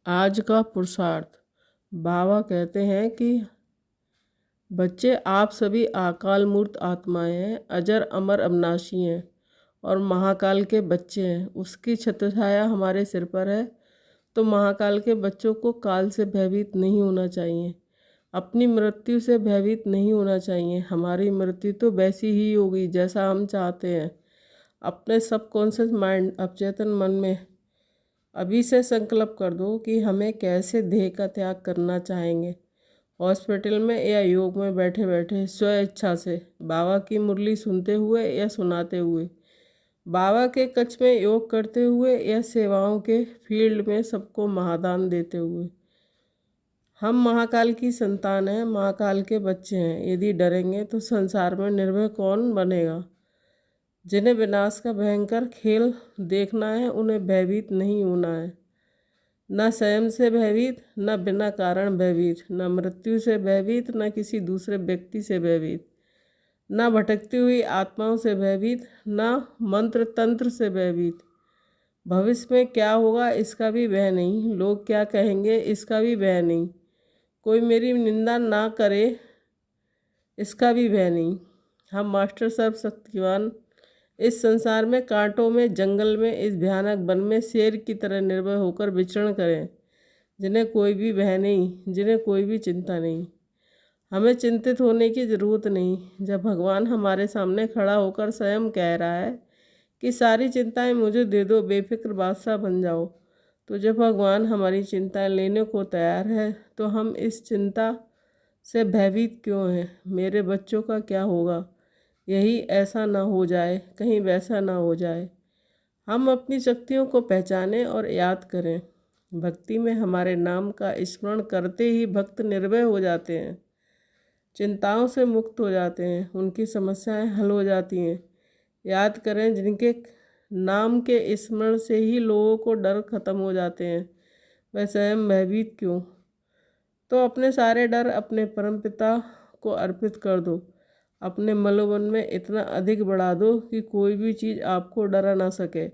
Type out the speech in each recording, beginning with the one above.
आज का पुरुषार्थ। बाबा कहते हैं कि बच्चे, आप सभी अकाल मूर्त आत्माएं हैं, अजर अमर अविनाशी हैं और महाकाल के बच्चे हैं। उसकी छत्रछाया हमारे सिर पर है, तो महाकाल के बच्चों को काल से भयभीत नहीं होना चाहिए, अपनी मृत्यु से भयभीत नहीं होना चाहिए। हमारी मृत्यु तो वैसी ही होगी जैसा हम चाहते हैं। अपने सबकॉन्शियस माइंड, अवचेतन मन में अभी से संकल्प कर दो कि हमें कैसे देह का त्याग करना चाहेंगे। हॉस्पिटल में या योग में बैठे बैठे स्व इच्छा से, बाबा की मुरली सुनते हुए या सुनाते हुए, बाबा के कक्ष में योग करते हुए या सेवाओं के फील्ड में सबको महादान देते हुए। हम महाकाल की संतान हैं, महाकाल के बच्चे हैं। यदि डरेंगे तो संसार में निर्भय कौन बनेगा। जिन्हें विनाश का भयंकर खेल देखना है, उन्हें भयभीत नहीं होना है। न स्वयं से भयभीत, न बिना कारण भयभीत, न मृत्यु से भयभीत, न किसी दूसरे व्यक्ति से भयभीत, न भटकती हुई आत्माओं से भयभीत, न मंत्र तंत्र से भयभीत। भविष्य में क्या होगा इसका भी भय नहीं, लोग क्या कहेंगे इसका भी भय नहीं, कोई मेरी निंदा ना करे इसका भी भय नहीं। हम मास्टर सर्वशक्तिमान इस संसार में, कांटों में, जंगल में, इस भयानक वन में शेर की तरह निर्भय होकर विचरण करें, जिन्हें कोई भी भय नहीं, जिन्हें कोई भी चिंता नहीं। हमें चिंतित होने की ज़रूरत नहीं। जब भगवान हमारे सामने खड़ा होकर स्वयं कह रहा है कि सारी चिंताएं मुझे दे दो, बेफिक्र बादशाह बन जाओ, तो जब भगवान हमारी चिंताएं लेने को तैयार है, तो हम इस चिंता से भयभीत क्यों हैं। मेरे बच्चों का क्या होगा, यही ऐसा ना हो जाए, कहीं वैसा ना हो जाए। हम अपनी शक्तियों को पहचानें और याद करें। भक्ति में हमारे नाम का स्मरण करते ही भक्त निर्भय हो जाते हैं, चिंताओं से मुक्त हो जाते हैं, उनकी समस्याएं हल हो जाती हैं। याद करें, जिनके नाम के स्मरण से ही लोगों को डर खत्म हो जाते हैं, वह स्वयं भयभीत क्यों। तो अपने सारे डर अपने परमपिता को अर्पित कर दो। अपने मनोबल में इतना अधिक बढ़ा दो कि कोई भी चीज़ आपको डरा ना सके।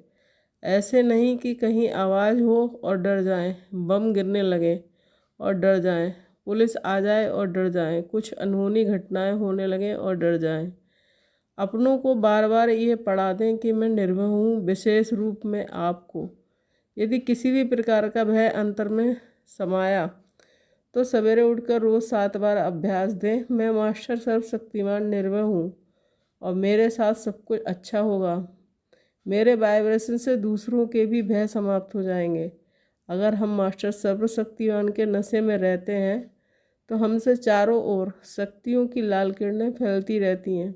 ऐसे नहीं कि कहीं आवाज़ हो और डर जाएं, बम गिरने लगे और डर जाएं, पुलिस आ जाए और डर जाएं, कुछ अनहोनी घटनाएं होने लगें और डर जाएं। अपनों को बार बार ये पढ़ा दें कि मैं निर्भय हूँ, विशेष रूप में आपको। यदि किसी भी प्रकार का भय अंतर में समाया तो सवेरे उठकर रोज़ 7 बार अभ्यास दें, मैं मास्टर सर्वशक्तिमान निर्भय हूँ और मेरे साथ सब कुछ अच्छा होगा। मेरे वाइब्रेशन से दूसरों के भी भय समाप्त हो जाएंगे। अगर हम मास्टर सर्वशक्तिमान के नशे में रहते हैं तो हमसे चारों ओर शक्तियों की लाल किरणें फैलती रहती हैं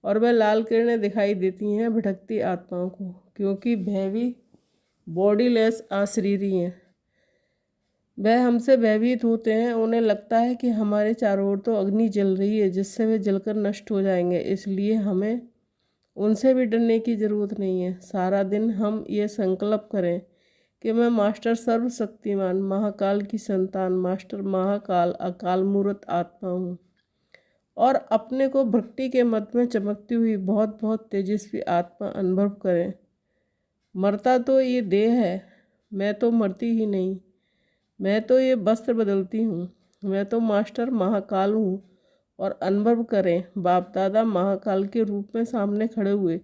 और वह लाल किरणें दिखाई देती हैं भटकती आत्माओं को, क्योंकि भय भी बॉडीलेस अशरीरी हैं। वह हमसे भयभीत होते हैं, उन्हें लगता है कि हमारे चारों ओर तो अग्नि जल रही है जिससे वे जलकर नष्ट हो जाएंगे, इसलिए हमें उनसे भी डरने की ज़रूरत नहीं है। सारा दिन हम ये संकल्प करें कि मैं मास्टर सर्वशक्तिमान महाकाल की संतान, मास्टर महाकाल अकाल मूर्त आत्मा हूँ, और अपने को भक्ति के मत में चमकती हुई बहुत बहुत तेजस्वी आत्मा अनुभव करें। मरता तो ये देह है, मैं तो मरती ही नहीं। मैं तो ये वस्त्र बदलती हूँ, मैं तो मास्टर महाकाल हूँ। और अनुभव करें, बाप दादा महाकाल के रूप में सामने खड़े हुए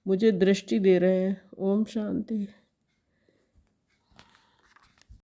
मुझे दृष्टि दे रहे हैं। ओम शांति।